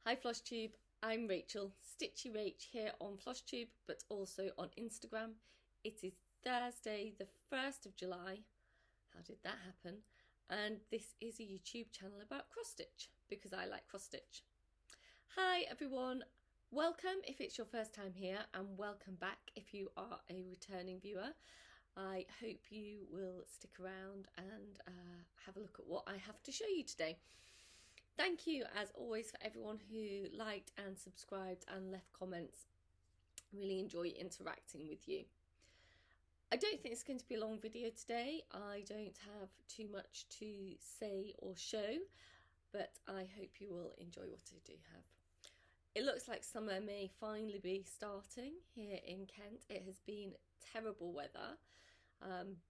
Hi Flosstube, I'm Rachel, Stitchy Rach here on Flosstube, but also on Instagram. It is Thursday the 1st of July. How did that happen? And this is a YouTube channel about cross stitch because I like cross stitch. Hi everyone, welcome if it's your first time here and welcome back if you are a returning viewer. I hope you will stick around and have a look at what I have to show you today. Thank you as always for everyone who liked and subscribed and left comments. Really enjoy interacting with you. I don't think it's going to be a long video today. I don't have too much to say or show, but I hope you will enjoy what I do have. It looks like summer may finally be starting here in Kent. It has been terrible weather,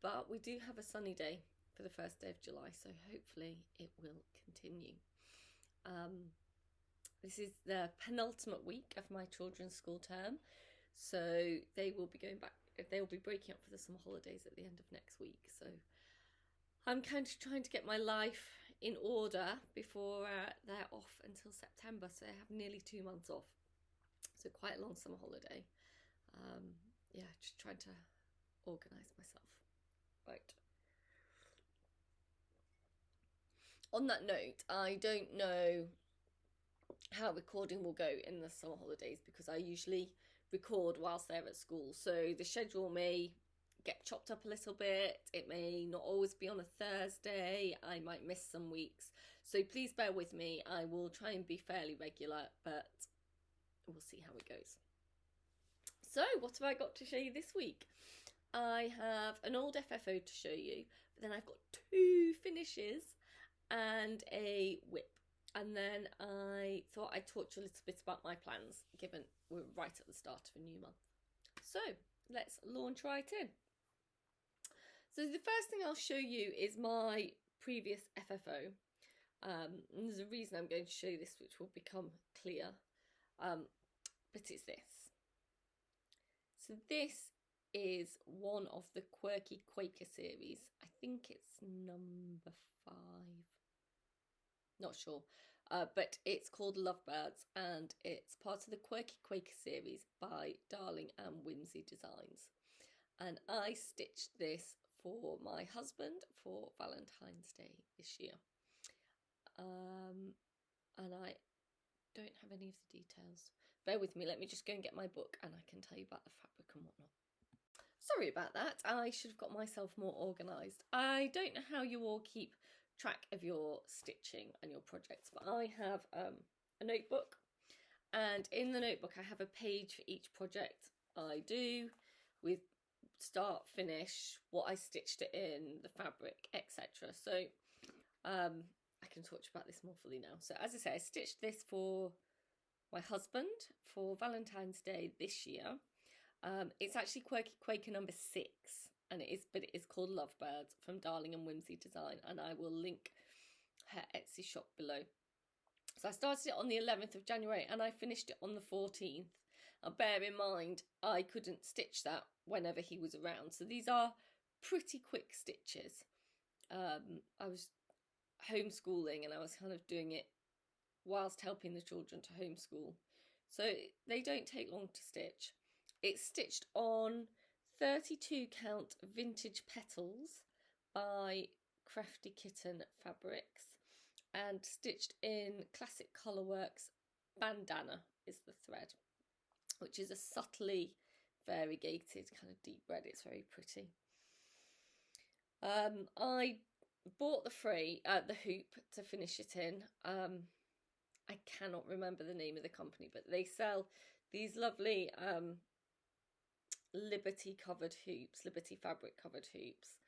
but we do have a sunny day for the first day of July, so hopefully it will continue. This is the penultimate week of my children's school term, so they will be going back. They will be breaking up for the summer holidays at the end of next week. So I'm kind of trying to get my life in order before they're off until September. So they have nearly 2 months off. So quite a long summer holiday. Yeah, just trying to organise myself. Right. On that note, I don't know how recording will go in the summer holidays because I usually record whilst they're at school. So the schedule may get chopped up a little bit. It may not always be on a Thursday. I might miss some weeks. So please bear with me. I will try and be fairly regular, but we'll see how it goes. So what have I got to show you this week? I have an old FFO to show you, but then I've got 2 finishes and a WIP. And then I thought I'd talk to you a little bit about my plans, given we're right at the start of a new month. So let's launch right in. So the first thing I'll show you is my previous FFO. And there's a reason I'm going to show you this, which will become clear. But it's this. So this is one of the Quirky Quaker series. I think it's number 5. Not sure, but it's called Lovebirds and it's part of the Quirky Quaker series by Darling and Whimsy Designs. And I stitched this for my husband for Valentine's Day this year. And I don't have any of the details. Bear with me, let me just go and get my book and I can tell you about the fabric and whatnot. Sorry about that, I should have got myself more organised. I don't know how you all keep track of your stitching and your projects, but I have a notebook, and in the notebook I have a page for each project I do with start, finish, what I stitched it in, the fabric, etc. So I can talk to you about this more fully now. So as I say, I stitched this for my husband for Valentine's Day this year. It's actually Quirky Quaker number 6. And it is called Lovebirds from Darling and Whimsy Design, and I will link her Etsy shop below. So I started it on the 11th of January and I finished it on the 14th. Now bear in mind, I couldn't stitch that whenever he was around. So these are pretty quick stitches. I was homeschooling and I was kind of doing it whilst helping the children to homeschool. So they don't take long to stitch. It's stitched on 32 count vintage petals by Crafty Kitten Fabrics and stitched in Classic Colourworks bandana is the thread, which is a subtly variegated kind of deep red. It's very pretty. I bought the hoop to finish it in. I cannot remember the name of the company, but they sell these lovely Liberty fabric covered hoops,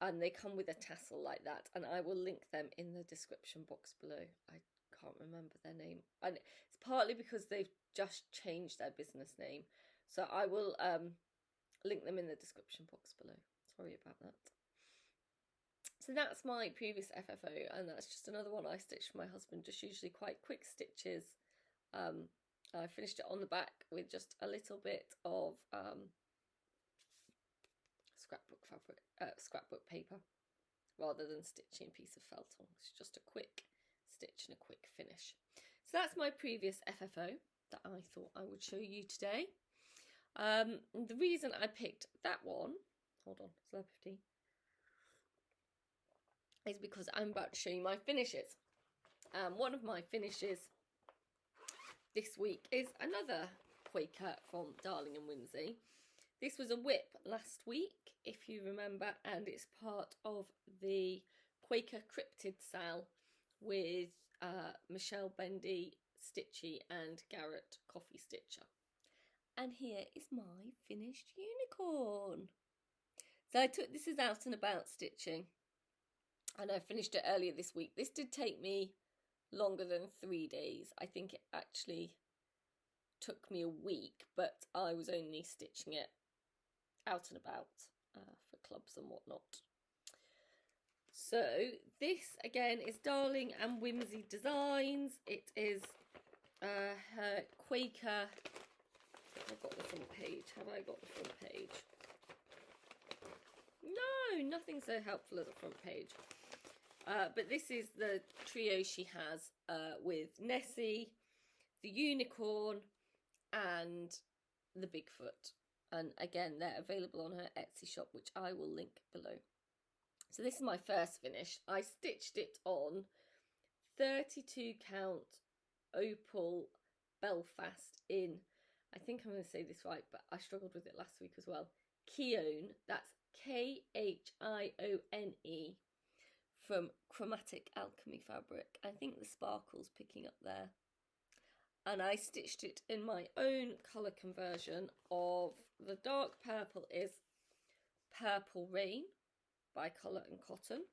and they come with a tassel like that, and I will link them in the description box below. I can't remember their name, and it's partly because they've just changed their business name, so I will link them in the description box below. Sorry about that. So that's my previous FFO, and that's just another one I stitched for my husband, just usually quite quick stitches. I finished it on the back with just a little bit of scrapbook paper, rather than stitching a piece of felt on. It's just a quick stitch and a quick finish. So that's my previous FFO that I thought I would show you today. The reason I picked that one, hold on, slide 15, is because I'm about to show you my finishes. One of my finishes this week is another Quaker from Darling and Whimsy. This was a whip last week, if you remember, and it's part of the Quaker Cryptid sale with Michelle, Bendy, Stitchy and Garrett Coffee Stitcher. And here is my finished unicorn. So this is out and about stitching, and I finished it earlier this week. This did take me longer than 3 days. I think it actually took me a week, but I was only stitching it out and about for clubs and whatnot. So this again is Darling and Whimsy Designs. It is her Quaker. I've got the front page. Have I got the front page? No, nothing so helpful as a front page. But this is the trio she has with Nessie, the unicorn, and the Bigfoot. And again, they're available on her Etsy shop, which I will link below. So this is my first finish. I stitched it on 32 count opal Belfast in, I think I'm going to say this right, but I struggled with it last week as well. Khione, that's Khione, from Chromatic Alchemy fabric. I think the sparkle's picking up there. And I stitched it in my own colour conversion of the dark purple is Purple Rain by Colour and Cotton,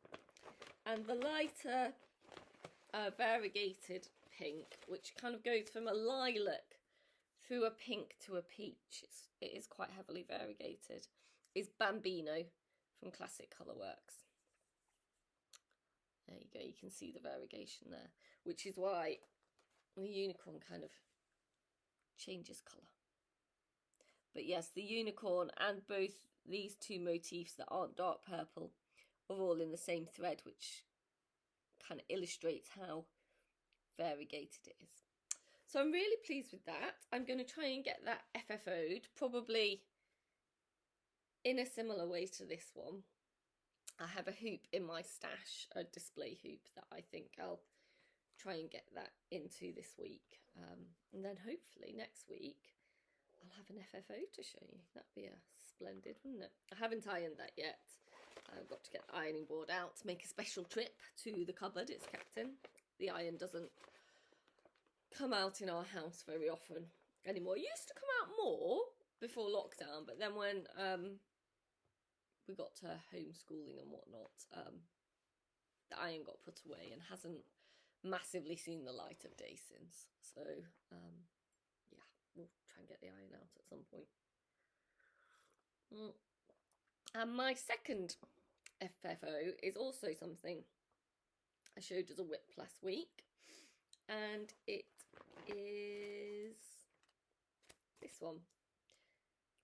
and the lighter variegated pink, which kind of goes from a lilac through a pink to a peach. It is quite heavily variegated, is Bambino from Classic Colourworks. There you go, you can see the variegation there, which is why the unicorn kind of changes colour. But yes, the unicorn and both these two motifs that aren't dark purple are all in the same thread, which kind of illustrates how variegated it is. So I'm really pleased with that. I'm going to try and get that FFO'd, probably in a similar way to this one. I have a hoop in my stash, a display hoop, that I think I'll try and get that into this week. And then hopefully next week I'll have an FFO to show you. That'd be splendid, wouldn't it? I haven't ironed that yet. I've got to get the ironing board out to make a special trip to the cupboard it's kept in. The iron doesn't come out in our house very often anymore. It used to come out more before lockdown, but then when we got to homeschooling and whatnot, the iron got put away and hasn't massively seen the light of day since. So yeah, we'll try and get the iron out at some point. And my second FFO is also something I showed as a whip last week, and it is this one,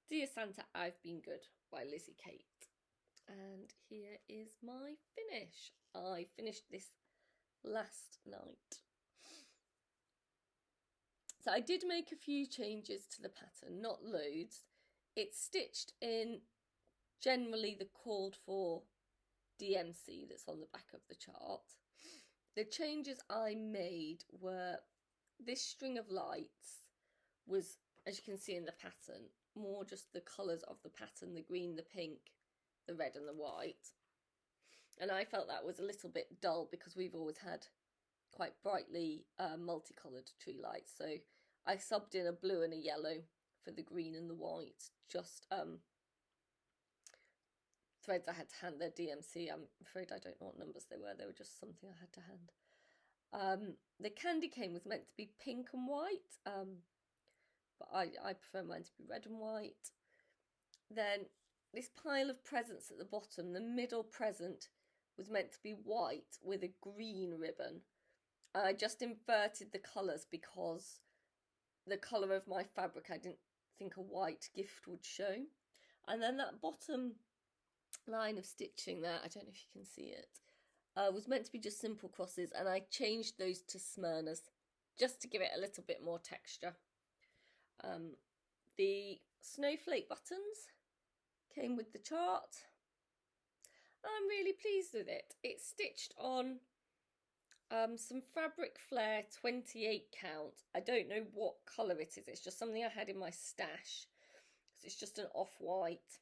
Dear Santa, I've Been Good by Lizzie Kate. And here is my finish. I finished this last night. So I did make a few changes to the pattern, not loads. It's stitched in generally the called for DMC that's on the back of the chart. The changes I made were this string of lights was, as you can see in the pattern, more just the colours of the pattern, the green, the pink, the red and the white. And I felt that was a little bit dull because we've always had quite brightly multicoloured tree lights. So I subbed in a blue and a yellow for the green and the white. Just threads I had to hand. They're DMC. I'm afraid I don't know what numbers they were. They were just something I had to hand. The candy cane was meant to be pink and white, but I prefer mine to be red and white. Then this pile of presents at the bottom, the middle present was meant to be white with a green ribbon. I just inverted the colours because the colour of my fabric, I didn't think a white gift would show. And then that bottom line of stitching there, I don't know if you can see it, was meant to be just simple crosses, and I changed those to Smyrnas just to give it a little bit more texture. The snowflake buttons came with the chart. I'm really pleased with it. It's stitched on some Fabric Flair 28 count. I don't know what colour it is. It's just something I had in my stash. So it's just an off-white.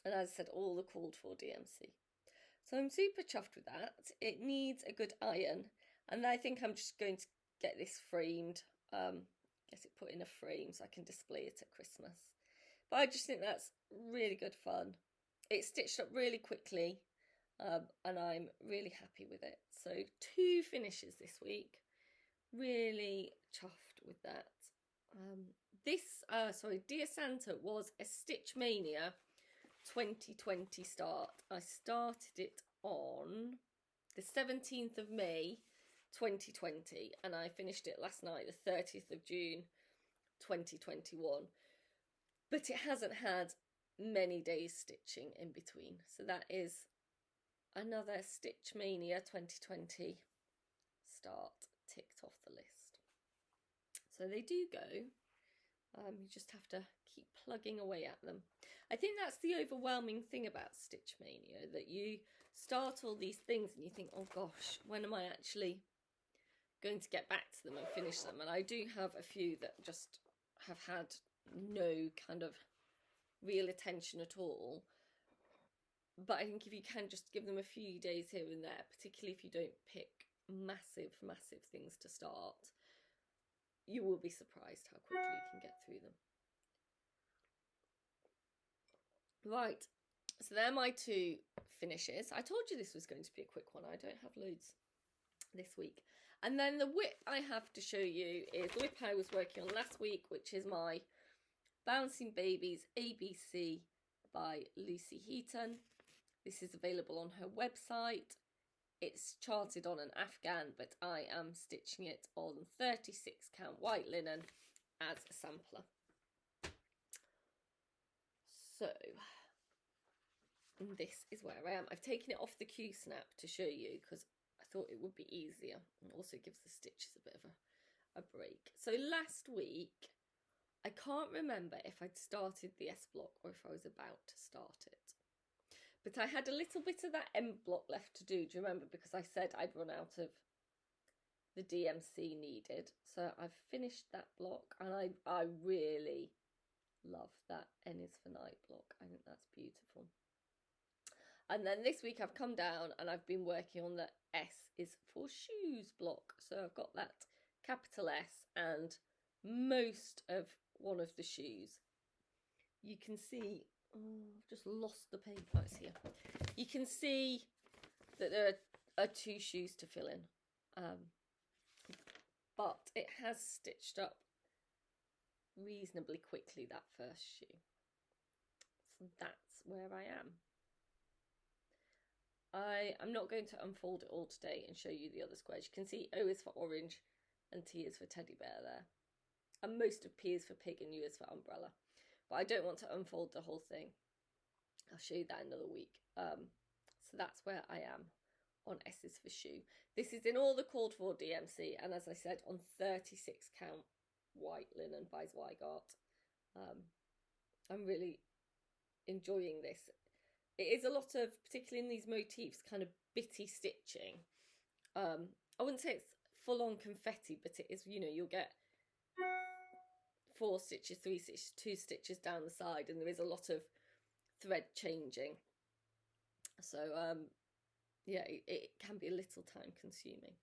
And as I said, all the called for DMC. So I'm super chuffed with that. It needs a good iron. And I think I'm just going to get this framed. Get it put in a frame so I can display it at Christmas. But I just think that's really good fun. It's stitched up really quickly. And I'm really happy with it. So 2 finishes this week. Really chuffed with that. Dear Santa was a Stitch Mania 2020 start. I started it on the 17th of May 2020 and I finished it last night, the 30th of June 2021. But it hasn't had many days stitching in between. So that is another Stitch Mania 2020 start ticked off the list. So they do go. You just have to keep plugging away at them. I think that's the overwhelming thing about Stitch Mania, that you start all these things and you think, oh gosh, when am I actually going to get back to them and finish them? And I do have a few that just have had no kind of real attention at all. But I think if you can just give them a few days here and there, particularly if you don't pick massive things to start, you will be surprised how quickly you can get through them. Right, so they're my 2 finishes. I told you this was going to be a quick one. I don't have loads this week. And then the WIP I have to show you is the WIP I was working on last week, which is my Bouncing Babies ABC by Lucy Heaton. This is available on her website. It's charted on an Afghan, but I am stitching it on 36 count white linen as a sampler. So this is where I am. I've taken it off the Q-snap to show you because I thought it would be easier, and also gives the stitches a bit of a break. So last week, I can't remember if I'd started the S block or if I was about to start it. But I had a little bit of that M block left to do. Do you remember? Because I said I'd run out of the DMC needed. So I've finished that block, and I really love that N is for night block. I think that's beautiful. And then this week I've come down and I've been working on the S is for shoes block. So I've got that capital S and most of one of the shoes. You can see, I've just lost the paper. Oh, it's here. You can see that there are 2 shoes to fill in. But it has stitched up reasonably quickly, that first shoe. So that's where I am. I'm not going to unfold it all today and show you the other squares. You can see O is for orange and T is for teddy bear there. And most of P is for pig and U is for umbrella. But I don't want to unfold the whole thing. I'll show you that another week. So that's where I am on S is for shoe. This is in all the called for DMC, and as I said, on 36 count white linen by Zweigart. I'm really enjoying this. It is a lot of, particularly in these motifs, kind of bitty stitching. I wouldn't say it's full on confetti, but it is, you know, you'll get 4 stitches, 3 stitches, 2 stitches down the side, and there is a lot of thread changing. So yeah, it can be a little time consuming,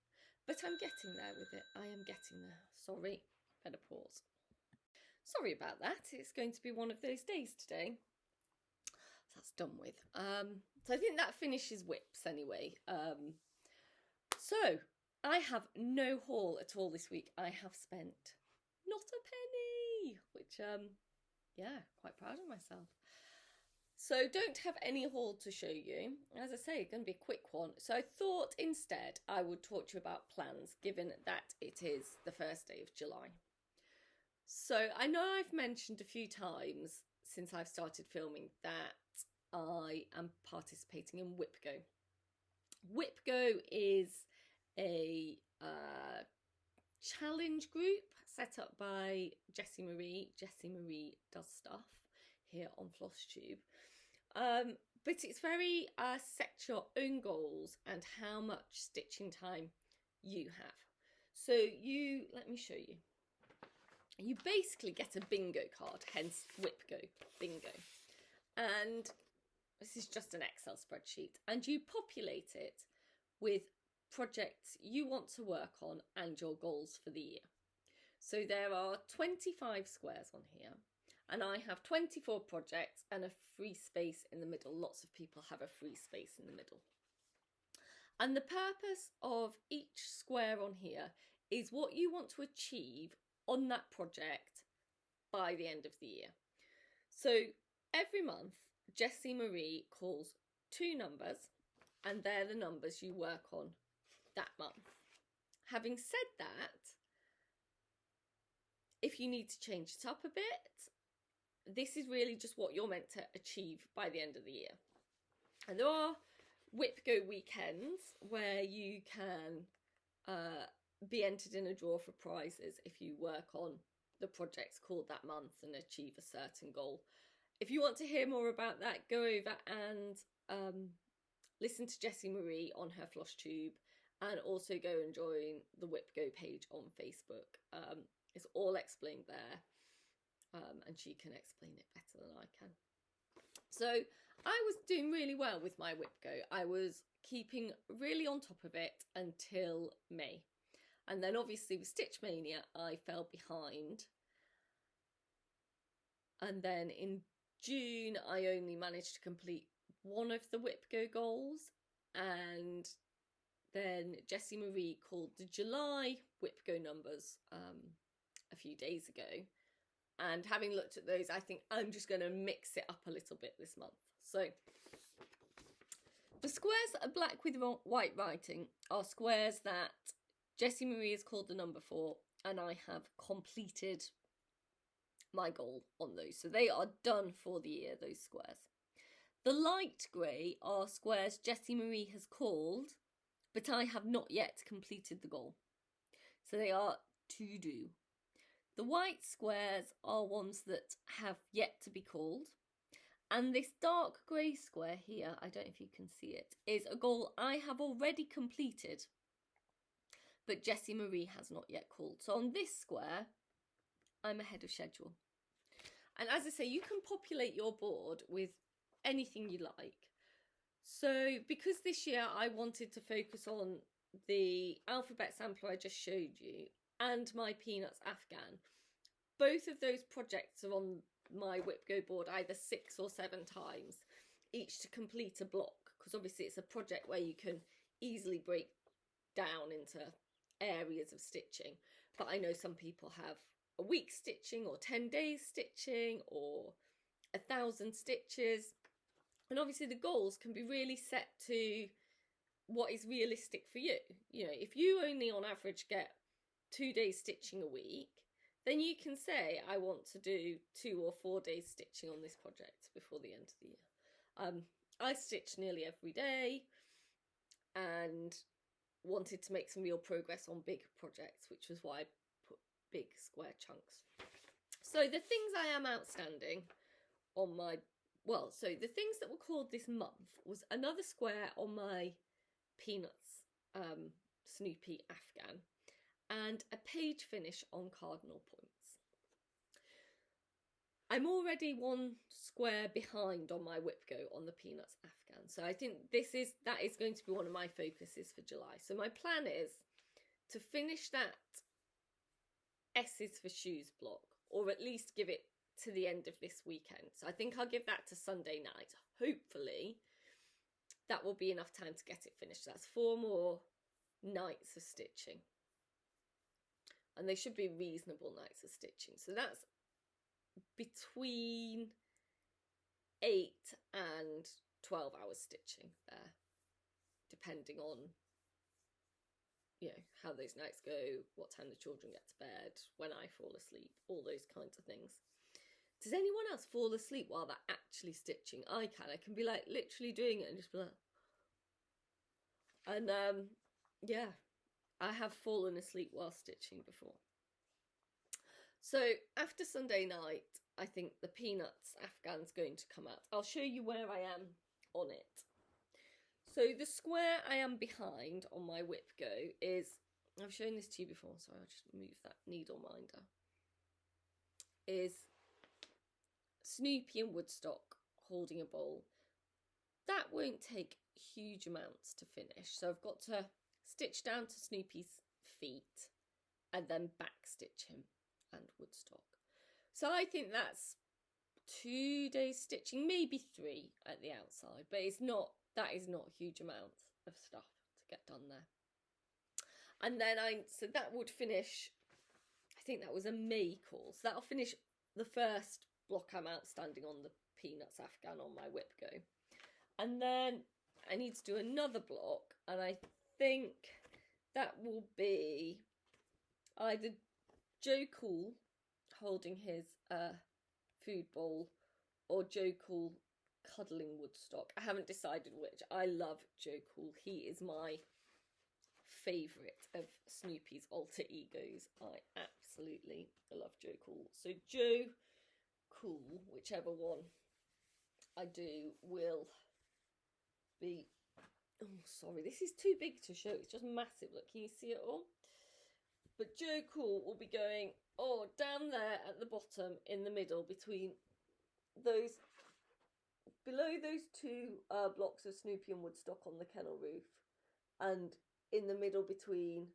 but I'm getting there with it. I am getting there. Sorry, better pause. Sorry about that. It's going to be one of those days today. So that's done with. So I think that finishes WIPs anyway. So I have no haul at all this week. I have spent not a penny, which yeah, quite proud of myself. So don't have any haul to show you. As I say, it's going to be a quick one. So I thought instead I would talk to you about plans, given that it is the first day of July. So I know I've mentioned a few times since I've started filming that I am participating in WIPGO. WIPGO is a challenge group set up by Jessie Marie. Jessie Marie does stuff here on Flosstube. But it's very set your own goals and how much stitching time you have. So let me show you. You basically get a bingo card, hence WIPGO, bingo. And this is just an Excel spreadsheet. And you populate it with projects you want to work on and your goals for the year. So there are 25 squares on here. And I have 24 projects and a free space in the middle. Lots of people have a free space in the middle. And the purpose of each square on here is what you want to achieve on that project by the end of the year. So every month, Jessie Marie calls 2 numbers, and they're the numbers you work on that month. Having said that, if you need to change it up a bit, this is really just what you're meant to achieve by the end of the year. And there are WIPGO weekends where you can be entered in a draw for prizes if you work on the projects called that month and achieve a certain goal. If you want to hear more about that, go over and listen to Jessie Marie on her Flosstube, and also go and join the WIPGO page on Facebook. It's all explained there, and she can explain it better than I can. So I was doing really well with my WIPGO. I was keeping really on top of it until May. And then obviously with Stitch Mania, I fell behind. And then in June, I only managed to complete one of the WIPGO goals. And then Jessie Marie called the July WIPGO numbers a few days ago. And having looked at those, I think I'm just going to mix it up a little bit this month. So the squares that are black with white writing are squares that Jessie Marie has called the number for, and I have completed my goal on those. So they are done for the year, those squares. The light grey are squares Jessie Marie has called, but I have not yet completed the goal. So they are to do. The white squares are ones that have yet to be called. And this dark grey square here, I don't know if you can see it, is a goal I have already completed, but Jessie Marie has not yet called. So on this square, I'm ahead of schedule. And as I say, you can populate your board with anything you like. So because this year I wanted to focus on the alphabet sampler I just showed you and my Peanuts Afghan, both of those projects are on my WIPGO board either 6 or 7 times, each to complete a block, because obviously it's a project where you can easily break down into areas of stitching. But I know some people have a week stitching or 10 days stitching or 1,000 stitches. And obviously the goals can be really set to what is realistic for you. You know, if you only on average get 2 days stitching a week, then you can say, I want to do 2 or 4 days stitching on this project before the end of the year. I stitch nearly every day and wanted to make some real progress on big projects, which was why I put big square chunks. So the things I am outstanding on my, so the things that were called this month was another square on my Peanuts Snoopy Afghan, and a page finish on cardinal points. I'm already 1 square behind on my WIPGO on the Peanuts Afghan, so I think that is going to be one of my focuses for July. So my plan is to finish that S's for Shoes block, or at least give it to the end of this weekend. So I think I'll give that to Sunday night. Hopefully that will be enough time to get it finished. That's 4 more nights of stitching. And they should be reasonable nights of stitching. So that's between 8 and 12 hours stitching there, depending on, you know, how those nights go, what time the children get to bed, when I fall asleep, all those kinds of things. Does anyone else fall asleep while they're actually stitching? I can be like literally doing it and just be like, and yeah, I have fallen asleep while stitching before. So after Sunday night, I think the Peanuts Afghan's going to come out. I'll show you where I am on it. So the square I am behind on my WIPGO is, I've shown this to you before, so I'll just move that needle minder, is Snoopy and Woodstock holding a bowl. That won't take huge amounts to finish, so I've got to stitch down to Snoopy's feet and then back stitch him and Woodstock. So I think that's 2 days stitching, maybe 3 at the outside, but that is not a huge amount of stuff to get done there. And then so that would finish, I think that was a May call, so that'll finish the first block I'm outstanding on the Peanuts Afghan on my WIPGO. And then I need to do another block, and I think that will be either Joe Cool holding his food bowl or Joe Cool cuddling Woodstock. I haven't decided which. I love Joe Cool. He is my favourite of Snoopy's alter egos. I absolutely love Joe Cool. So Joe Cool, whichever one I do, will be... Oh, sorry, this is too big to show. It's just massive. Look, can you see it all? But Joe Cool will be going, down there at the bottom in the middle between those, below those 2 blocks of Snoopy and Woodstock on the kennel roof, and in the middle between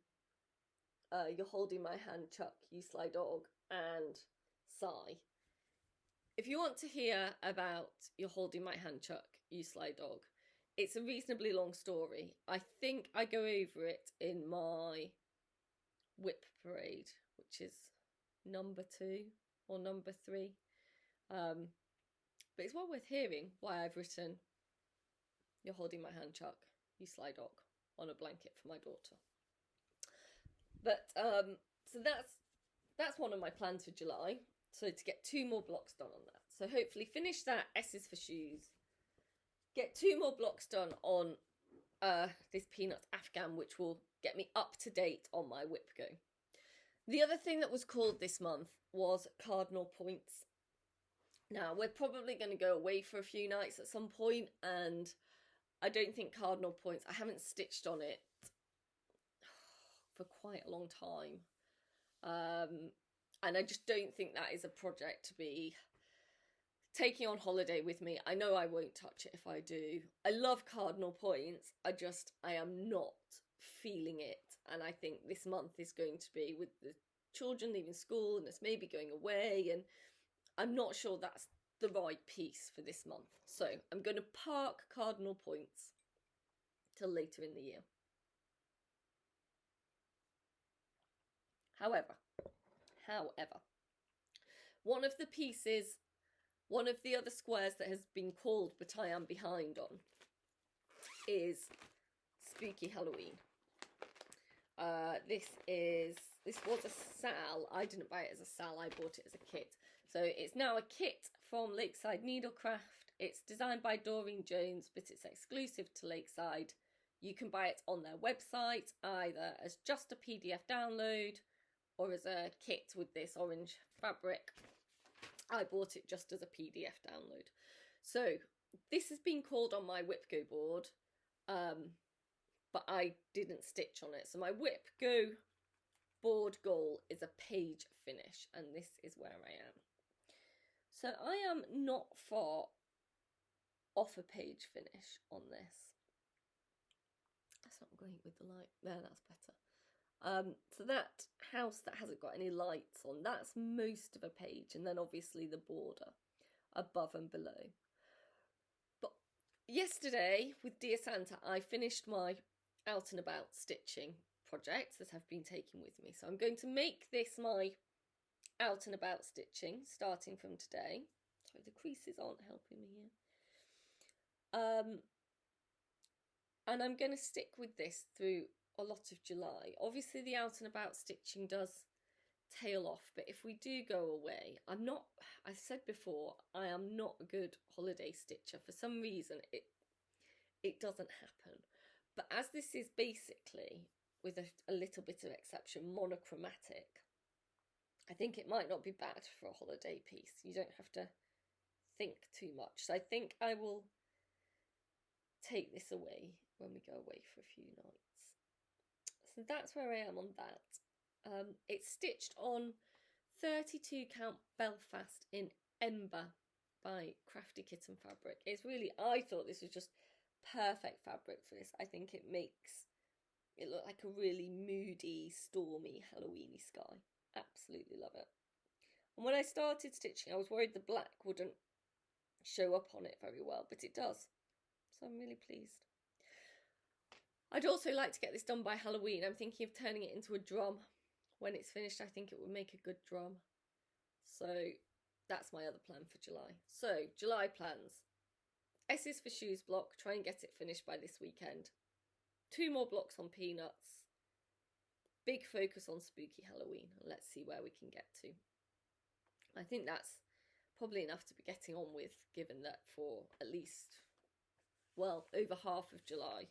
You're Holding My Hand, Chuck, You Sly Dog, and Sigh. If you want to hear about You're Holding My Hand, Chuck, You Sly Dog, it's a reasonably long story. I think I go over it in my WIP parade, which is number 2 or number 3. But it's well worth hearing why I've written You're Holding My Hand, Chuck, You Sly Dog on a blanket for my daughter. But so that's one of my plans for July. So to get 2 more blocks done on that. So hopefully finish that S's for Shoes. Get 2 more blocks done on this Peanuts Afghan, which will get me up to date on my WIPGO. The other thing that was called this month was Cardinal Points. Now, we're probably going to go away for a few nights at some point, and I don't think Cardinal Points, I haven't stitched on it for quite a long time. And I just don't think that is a project to be taking on holiday with me. I know I won't touch it if I do. I love Cardinal Points. I am not feeling it. And I think this month is going to be with the children leaving school and us maybe going away. And I'm not sure that's the right piece for this month. So I'm going to park Cardinal Points till later in the year. However, one of the other squares that has been called but I am behind on is Spooky Halloween. This was a SAL. I didn't buy it as a SAL, I bought it as a kit. So it's now a kit from Lakeside Needlecraft. It's designed by Doreen Jones, but it's exclusive to Lakeside. You can buy it on their website, either as just a PDF download or as a kit with this orange fabric. I bought it just as a PDF download. So this has been called on my WIPGO board, but I didn't stitch on it. So my WIPGO board goal is a page finish, and this is where I am. So I am not far off a page finish on this. That's not great with the light. There, that's better. So that house that hasn't got any lights on, that's most of a page, and then obviously the border above and below. But yesterday with Dear Santa, I finished my out and about stitching projects that I've been taking with me. So I'm going to make this my out and about stitching starting from today. Sorry, the creases aren't helping me here. And I'm going to stick with this through a lot of July. Obviously the out and about stitching does tail off, but if we do go away, I've said before, I am not a good holiday stitcher. For some reason it doesn't happen. But as this is basically with a little bit of exception, monochromatic. I think it might not be bad for a holiday piece. You don't have to think too much. So I think I will take this away when we go away for a few nights. So that's where I am on that. It's stitched on 32 count Belfast in Ember by Crafty Kitten Fabric. It's really, I thought this was just perfect fabric for this. I think it makes it look like a really moody, stormy, Halloweeny sky. Absolutely love it. And when I started stitching, I was worried the black wouldn't show up on it very well, but it does. So I'm really pleased. I'd also like to get this done by Halloween. I'm thinking of turning it into a drum. When it's finished, I think it would make a good drum. So that's my other plan for July. So July plans. S is for shoes block. Try and get it finished by this weekend. 2 more blocks on peanuts. Big focus on spooky Halloween. Let's see where we can get to. I think that's probably enough to be getting on with, given that for at least, well, over half of July,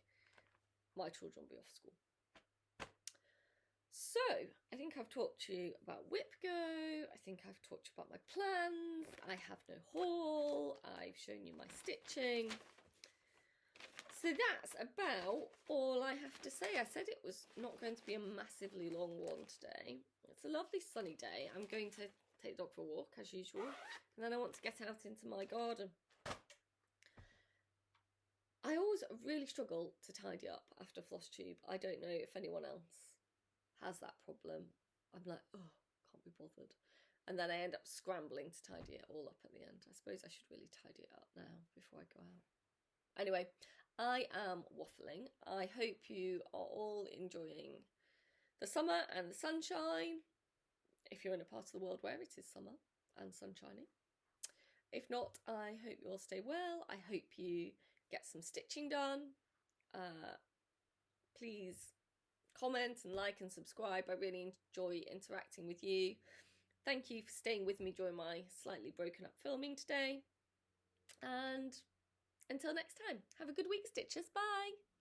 my children will be off school. So, I think I've talked to you about WIPGO, I think I've talked to you about my plans, I have no haul, I've shown you my stitching. So that's about all I have to say. I said it was not going to be a massively long one today. It's a lovely sunny day. I'm going to take the dog for a walk as usual, and then I want to get out into my garden. I always really struggle to tidy up after Flosstube. I don't know if anyone else has that problem. I'm like, oh, can't be bothered. And then I end up scrambling to tidy it all up at the end. I suppose I should really tidy it up now before I go out. Anyway, I am waffling. I hope you are all enjoying the summer and the sunshine, if you're in a part of the world where it is summer and sunshiny. If not, I hope you all stay well. I hope you get some stitching done. Please comment and like and subscribe. I really enjoy interacting with you. Thank you for staying with me during my slightly broken up filming today. And until next time, have a good week, Stitchers. Bye!